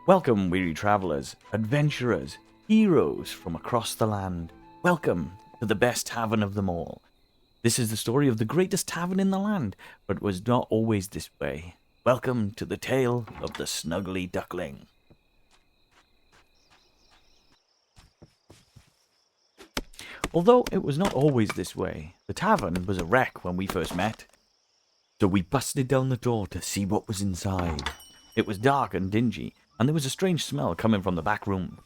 Welcome, weary travellers, adventurers, heroes from across the land. Welcome to the best tavern of them all. This is the story of the greatest tavern in the land, but it was not always this way. Welcome to the tale of the Snuggly Duckling. Although it was not always this way, the tavern was a wreck when we first met. So we busted down the door to see what was inside. It was dark and dingy, and there was a strange smell coming from the back room.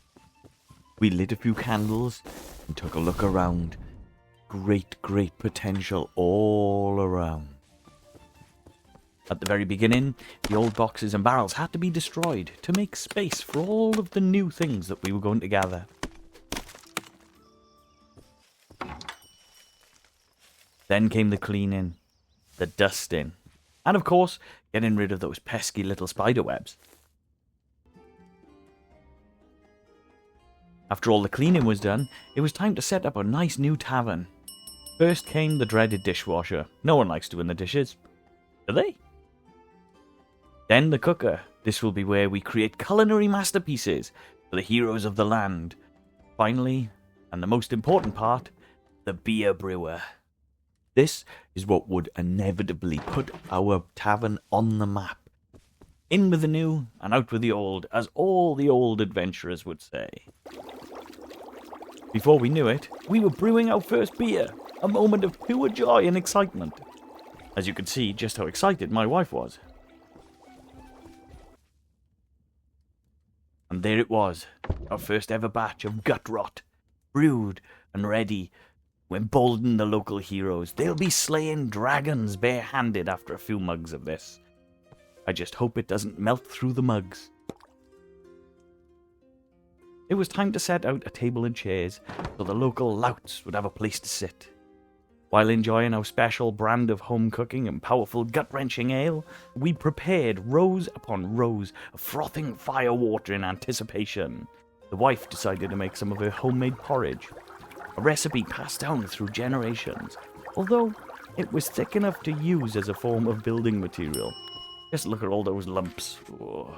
We lit a few candles and took a look around. Great potential all around. At the very beginning, the old boxes and barrels had to be destroyed to make space for all of the new things that we were going to gather. Then came the cleaning, the dusting, and of course, getting rid of those pesky little spider webs. After all the cleaning was done, it was time to set up a nice new tavern. First came the dreaded dishwasher. No one likes doing the dishes. Do they? Then the cooker. This will be where we create culinary masterpieces for the heroes of the land. Finally, and the most important part, the beer brewer. This is what would inevitably put our tavern on the map. In with the new and out with the old, as all the old adventurers would say. Before we knew it, we were brewing our first beer, a moment of pure joy and excitement. As you could see just how excited my wife was. And there it was, our first ever batch of gut rot, brewed and ready to embolden the local heroes. They'll be slaying dragons barehanded after a few mugs of this. I just hope it doesn't melt through the mugs. It was time to set out a table and chairs so the local louts would have a place to sit. While enjoying our special brand of home cooking and powerful gut-wrenching ale, we prepared rows upon rows of frothing fire water in anticipation. The wife decided to make some of her homemade porridge, a recipe passed down through generations, although it was thick enough to use as a form of building material. Just look at all those lumps. Oh.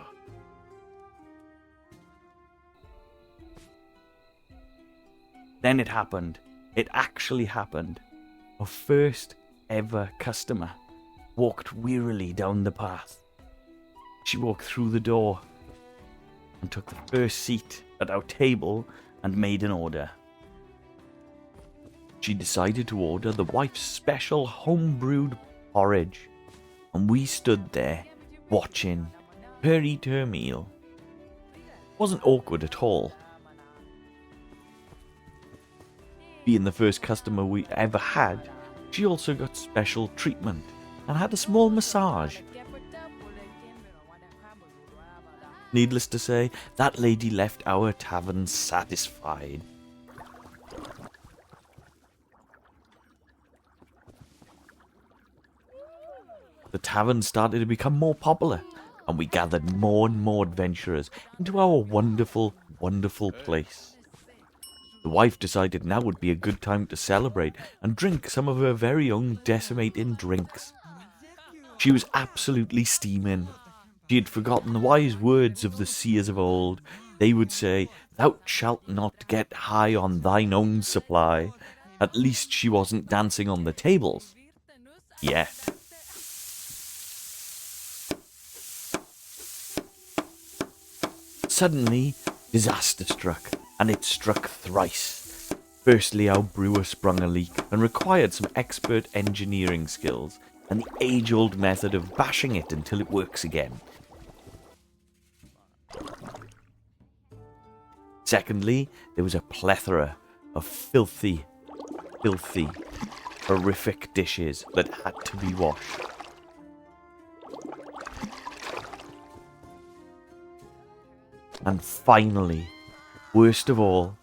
Then it happened. It actually happened. Our first ever customer walked wearily down the path. She walked through the door and took the first seat at our table and made an order. She decided to order the wife's special home-brewed porridge, and we stood there watching her eat her meal. It wasn't awkward at all. Being the first customer we ever had, she also got special treatment and had a small massage. Needless to say, that lady left our tavern satisfied. The tavern started to become more popular, and we gathered more and more adventurers into our wonderful place. The wife decided now would be a good time to celebrate and drink some of her very own decimating drinks. She was absolutely steaming. She had forgotten the wise words of the seers of old. They would say, "Thou shalt not get high on thine own supply." At least she wasn't dancing on the tables. Yet. Suddenly, disaster struck, and it struck thrice. Firstly, our brewer sprung a leak and required some expert engineering skills and the age-old method of bashing it until it works again. Secondly, there was a plethora of filthy, horrific dishes that had to be washed. And finally, worst of all,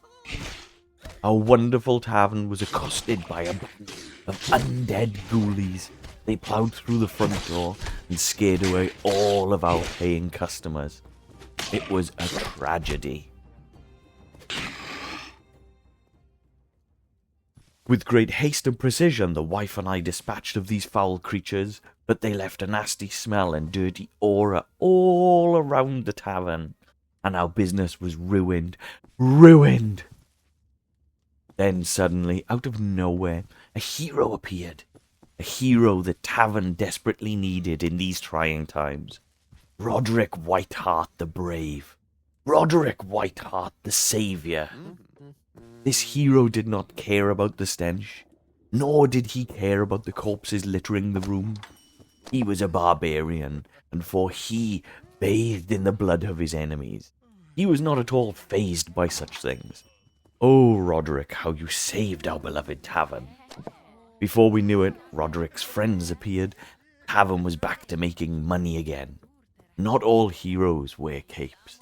our wonderful tavern was accosted by a band of undead ghoulies. They ploughed through the front door and scared away all of our paying customers. It was a tragedy. With great haste and precision, the wife and I dispatched of these foul creatures, but they left a nasty smell and dirty aura all around the tavern. and our business was ruined. Ruined! Then suddenly, out of nowhere, a hero appeared. A hero the tavern desperately needed in these trying times. Roderick Whiteheart the Brave. Roderick Whiteheart the Saviour. This hero did not care about the stench, nor did he care about the corpses littering the room. He was a barbarian, and for he bathed in the blood of his enemies. He was not at all fazed by such things. Oh, Roderick, how you saved our beloved tavern. Before we knew it, Roderick's friends appeared. The tavern was back to making money again. Not all heroes wear capes.